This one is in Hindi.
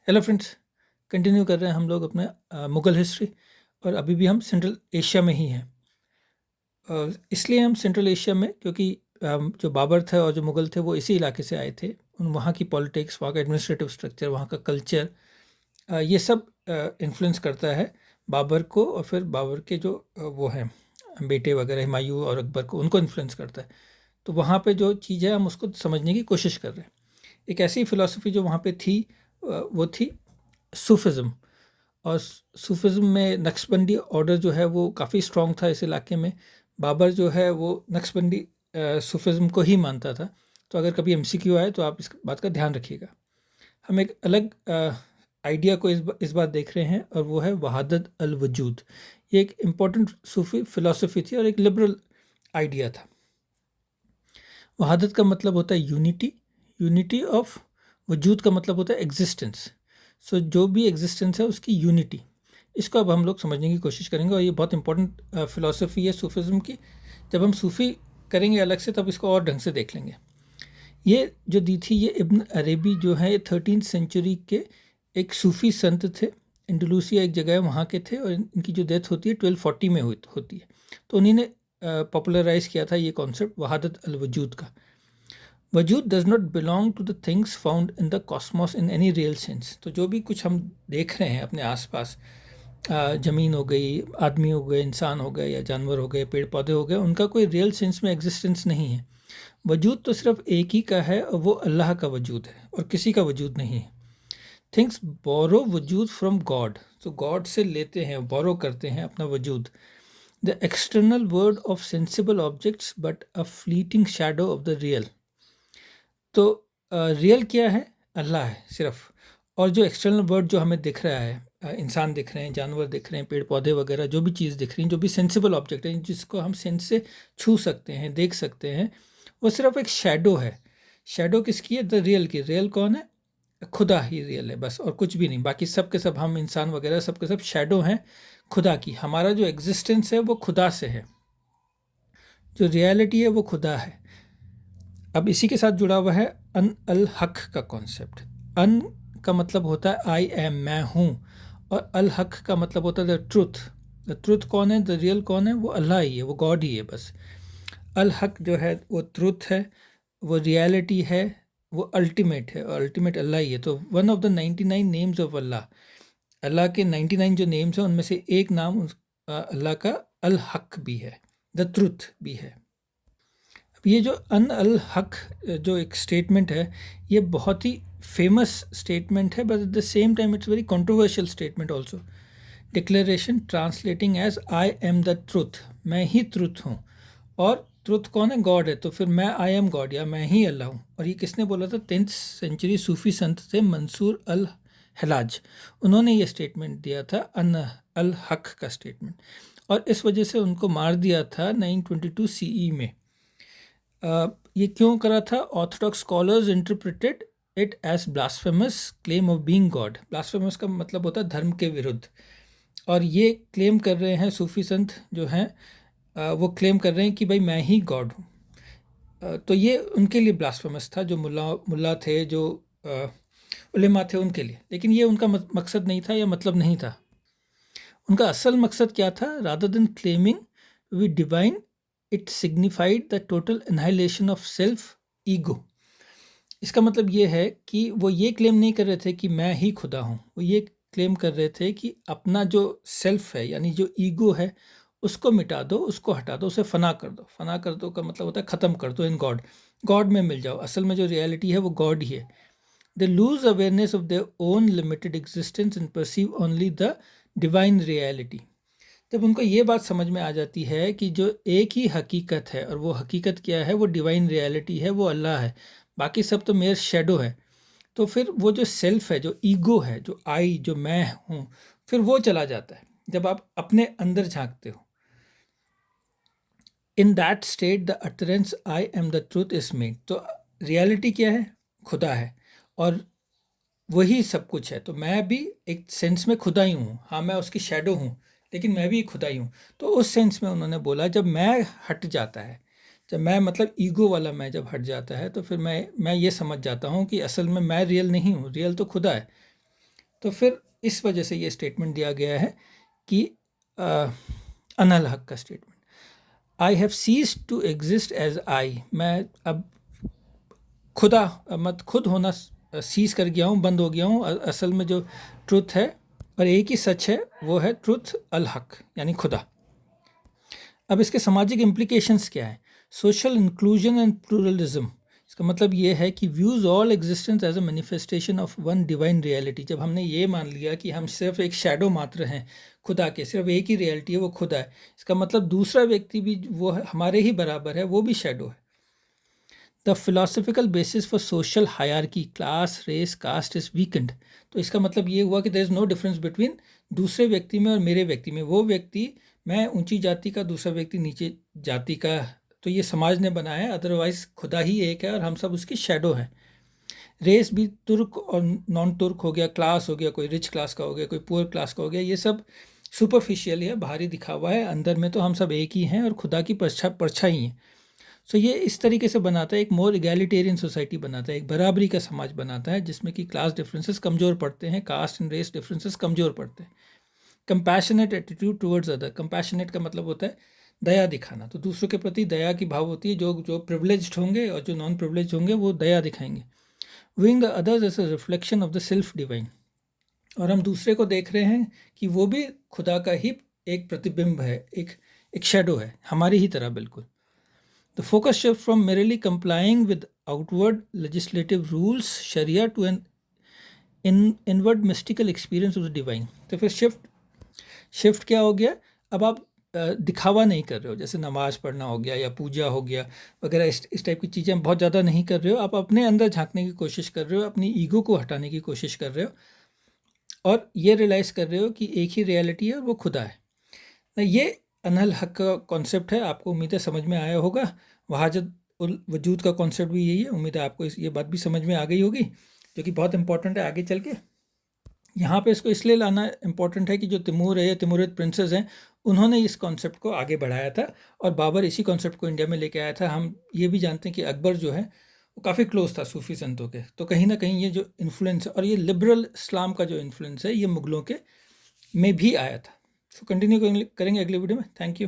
हेलो फ्रेंड्स, कंटिन्यू कर रहे हैं हम लोग अपने मुग़ल हिस्ट्री। और अभी भी हम सेंट्रल एशिया में ही हैं। इसलिए हम सेंट्रल एशिया में क्योंकि जो बाबर थे और जो मुग़ल थे वो इसी इलाके से आए थे। वहाँ की पॉलिटिक्स, वहाँ का एडमिनिस्ट्रेटिव स्ट्रक्चर, वहाँ का कल्चर, ये सब इन्फ्लुएंस करता है बाबर को। और फिर बाबर के जो वो हैं बेटे वगैरह हुमायूं और अकबर को, उनको इन्फ्लुएंस करता है। तो वहाँ पे जो चीज़ है हम उसको समझने की कोशिश कर रहे हैं। एक ऐसी फ़िलॉसफी जो वहाँ पे थी, वो थी सूफिज़्म। और सूफिज़्म में नक्शबंदी ऑर्डर जो है वो काफ़ी स्ट्रॉन्ग था इस इलाके में। बाबर जो है वो नक्शबंदी सूफिज़्म को ही मानता था। तो अगर कभी एमसीक्यू आए तो आप इस बात का ध्यान रखिएगा। हम एक अलग आइडिया को इस बार देख रहे हैं और वो है वहादत अल वजूद। ये एक इम्पॉर्टेंट सूफी फ़िलॉसफी थी और एक लिबरल आइडिया था। वहादत का मतलब होता है यूनिटी। यूनिटी ऑफ वजूद का मतलब होता है एग्जिस्टेंस। सो जो भी एग्जिस्टेंस है उसकी यूनिटी, इसको अब हम लोग समझने की कोशिश करेंगे। और ये बहुत इंपॉर्टेंट फ़िलॉसफी है सूफिज़्म की। जब हम सूफ़ी करेंगे अलग से तब इसको और ढंग से देख लेंगे। ये जो दी थी, ये इब्न अरेबी जो है, ये 13th सेंचुरी के एक सूफ़ी संत थे। एंडलूसिया एक जगह है, वहाँ के थे। और इनकी जो डेथ होती है 1240 में होती है। तो उन्हीं ने पॉपुलराइज किया था ये कॉन्सेप्ट वहादत अल वजूद का। वजूद does not belong to the things found in the cosmos in any real sense. तो जो भी कुछ हम देख रहे हैं अपने आसपास, ज़मीन हो गई, आदमी हो गए, इंसान हो गए, या जानवर हो गए, पेड़ पौधे हो गए, उनका कोई रियल सेंस में एग्जिस्टेंस नहीं है। वजूद तो सिर्फ एक ही का है और वो अल्लाह का वजूद है, और किसी का वजूद नहीं है। थिंग्स बोरो वजूद फ्रॉम गॉड। तो गॉड से लेते हैं, बोरो करते हैं अपना वजूद। The external word of sensible objects but a fleeting shadow of the real. तो रियल क्या है? अल्लाह है सिर्फ। और जो एक्सटर्नल वर्ड जो हमें दिख रहा है, इंसान दिख रहे हैं, जानवर दिख रहे हैं, पेड़ पौधे वगैरह, जो भी चीज़ दिख रही हैं, जो भी सेंसिबल ऑब्जेक्ट हैं जिसको हम सेंस से छू सकते हैं, देख सकते हैं, वो सिर्फ एक शैडो है। शैडो किसकी है? द रियल की। रियल कौन है? खुदा ही रियल है, बस, और कुछ भी नहीं। बाकी सब के सब, हम इंसान वगैरह सब के सब शैडो हैं खुदा की। हमारा जो एग्जिस्टेंस है वो खुदा से है, जो रियलिटी है वो खुदा है। अब इसी के साथ जुड़ा हुआ है अन अल हक का कॉन्सेप्ट। अन का मतलब होता है आई एम, मैं हूँ। और अल हक का मतलब होता है द ट्रुथ। द ट्रुथ कौन है? द रियल कौन है? वो अल्लाह ही है, वो गॉड ही है, बस। अल हक जो है वो ट्रुथ है, वो रियलिटी है, वो अल्टीमेट है, और अल्टीमेट अल्लाह ही है। तो one of the 99 names of Allah, Allah के 99 जो नेम्स हैं उनमें से एक नाम अल्लाह का अल हक भी है, द ट्रुथ भी है। अब ये जो अन अल हक जो एक स्टेटमेंट है, ये बहुत ही फेमस स्टेटमेंट है, but at the same time it's very controversial statement also. Declaration translating as I am the truth, मैं ही ट्रुथ हूँ। और ट्रुथ कौन है? गॉड है। तो फिर मैं आई एम गॉड, या मैं ही अल्लाह हूँ। और ये किसने बोला था? 10th सेंचुरी सूफी संत थे मंसूर अल हलाज। उन्होंने ये स्टेटमेंट दिया था, अन अल हक का स्टेटमेंट। और इस वजह से उनको मार दिया था 922 सीई में। ये क्यों करा था? Orthodox scholars interpreted it as blasphemous claim of being God. Blasphemous का मतलब होता है धर्म के विरुद्ध। और ये क्लेम कर रहे हैं सूफी संत जो हैं, वो क्लेम कर रहे हैं कि भाई मैं ही गॉड हूँ। तो ये उनके लिए ब्लास्फेमस था, जो मुल्ला थे, जो उलेमा थे, उनके लिए। लेकिन ये उनका मकसद नहीं था या मतलब नहीं था। उनका असल मकसद क्या था? Rather than claiming we divine, it signified the total annihilation of self ego. इसका मतलब ये है कि वो ये क्लेम नहीं कर रहे थे कि मैं ही खुदा हूँ। वो ये क्लेम कर रहे थे कि अपना जो सेल्फ है, यानी जो ईगो है, उसको मिटा दो, उसको हटा दो, उसे फना कर दो। फना कर दो का मतलब होता है ख़त्म कर दो इन गॉड। गॉड में मिल जाओ। असल में जो रियलिटी है वो गॉड ही है। They lose awareness of their own limited existence and perceive only the divine reality. जब उनको ये बात समझ में आ जाती है कि जो एक ही हकीकत है, और वो हकीकत क्या है? वो डिवाइन रियलिटी है, वो अल्लाह है, बाकी सब तो मेयर शेडो है। तो फिर वो जो सेल्फ है, जो ईगो है, जो आई, जो मैं हूँ, फिर वो चला जाता है जब आप अपने अंदर झांकते हो। In that state the utterance I am the truth is made. तो रियलिटी क्या है? खुदा है, और वही सब कुछ है। तो मैं भी एक सेंस में खुदा ही हूँ। हाँ, मैं उसकी शैडो हूँ, लेकिन मैं भी खुदा ही हूँ। तो उस सेंस में उन्होंने बोला, जब मैं हट जाता है, जब मैं मतलब ईगो वाला मैं जब हट जाता है, तो फिर मैं ये समझ जाता हूँ कि असल में मैं रियल नहीं हूँ, रियल तो खुदा है। तो फिर इस वजह से ये स्टेटमेंट दिया गया है कि अनल हक का statement, I have cease to exist as I, मैं अब खुद होना सीज कर गया हूँ, बंद हो गया हूँ। असल में जो ट्रुथ है और एक ही सच है वो है ट्रुथ अल हक, यानी खुदा। अब इसके सामाजिक इम्प्लीकेशंस क्या है? Social inclusion and pluralism. इसका मतलब ये है कि views all existence as a manifestation of one divine reality. जब हमने ये मान लिया कि हम सिर्फ एक शैडो मात्र हैं खुदा के, सिर्फ एक ही रियलिटी है वो खुदा है, इसका मतलब दूसरा व्यक्ति भी वो हमारे ही बराबर है, वो भी शैडो है। The philosophical basis for social hierarchy, class, race, caste is weakened. तो इसका मतलब ये हुआ कि there is no difference between दूसरे व्यक्ति में और मेरे व्यक्ति में। वो व्यक्ति, मैं ऊंची जाति का, दूसरा व्यक्ति नीचे जाति का, तो ये समाज ने बनाया है, अदरवाइज खुदा ही एक है और हम सब उसकी शैडो हैं। रेस भी तुर्क और नॉन तुर्क हो गया, क्लास हो गया, कोई रिच क्लास का हो गया, कोई पुअर क्लास का हो गया, ये सब सुपरफिशियल है, बाहरी दिखावा है, अंदर में तो हम सब एक ही हैं और खुदा की परछाई हैं। सो ये इस तरीके से बनाता है, एक मोर इगैलिटेरियन सोसाइटी बनाता है, एक बराबरी का समाज बनाता है, जिसमें कि क्लास डिफरेंसेस कमज़ोर पड़ते हैं, कास्ट एंड रेस डिफरेंसेस कमज़ोर पड़ते हैं। Compassionate attitude towards other, compassionate का मतलब होता है दया दिखाना, तो दूसरों के प्रति दया की भाव होती है। जो प्रिविलेज्ड होंगे और जो नॉन प्रिविलेज्ड होंगे वो दया दिखाएंगे। Viewing the others as a reflection of the self divine, और हम दूसरे को देख रहे हैं कि वो भी खुदा का ही एक प्रतिबिंब है, एक शेडो है, हमारी ही तरह बिल्कुल। The focus shift from merely complying with outward legislative rules, Sharia, to an inward mystical experience of the divine. तो फिर शिफ्ट क्या हो गया? अब आप दिखावा नहीं कर रहे हो, जैसे नमाज पढ़ना हो गया या पूजा हो गया वगैरह, इस टाइप की चीज़ें बहुत ज़्यादा नहीं कर रहे हो। आप अपने अंदर झांकने की कोशिश कर रहे हो, अपनी ईगो को हटाने की कोशिश कर रहे हो और ये रियलाइज़ कर रहे हो कि एक ही रियलिटी है और वो खुदा है ना। ये अनहल हक का कॉन्सेप्ट है, आपको उम्मीद है समझ में आया होगा। वहाजत उल वजूद का कॉन्सेप्ट भी यही है, उम्मीद है आपको ये बात भी समझ में आ गई होगी, जो कि बहुत इंपॉर्टेंट है आगे चल के। यहाँ पे इसको इसलिए लाना इम्पॉर्टेंट है कि जो तिमूर है या तिमूरिद प्रिंसेस हैं, उन्होंने इस कॉन्सेप्ट को आगे बढ़ाया था और बाबर इसी कॉन्सेप्ट को इंडिया में लेके आया था। हम ये भी जानते हैं कि अकबर जो है वो काफ़ी क्लोज था सूफी संतों के, तो कहीं ना कहीं ये जो इन्फ्लुएंस और ये लिबरल इस्लाम का जो इन्फ्लुएंस है ये मुग़लों के में भी आया था। सो कंटिन्यू करेंगे अगले वीडियो में। Thank you.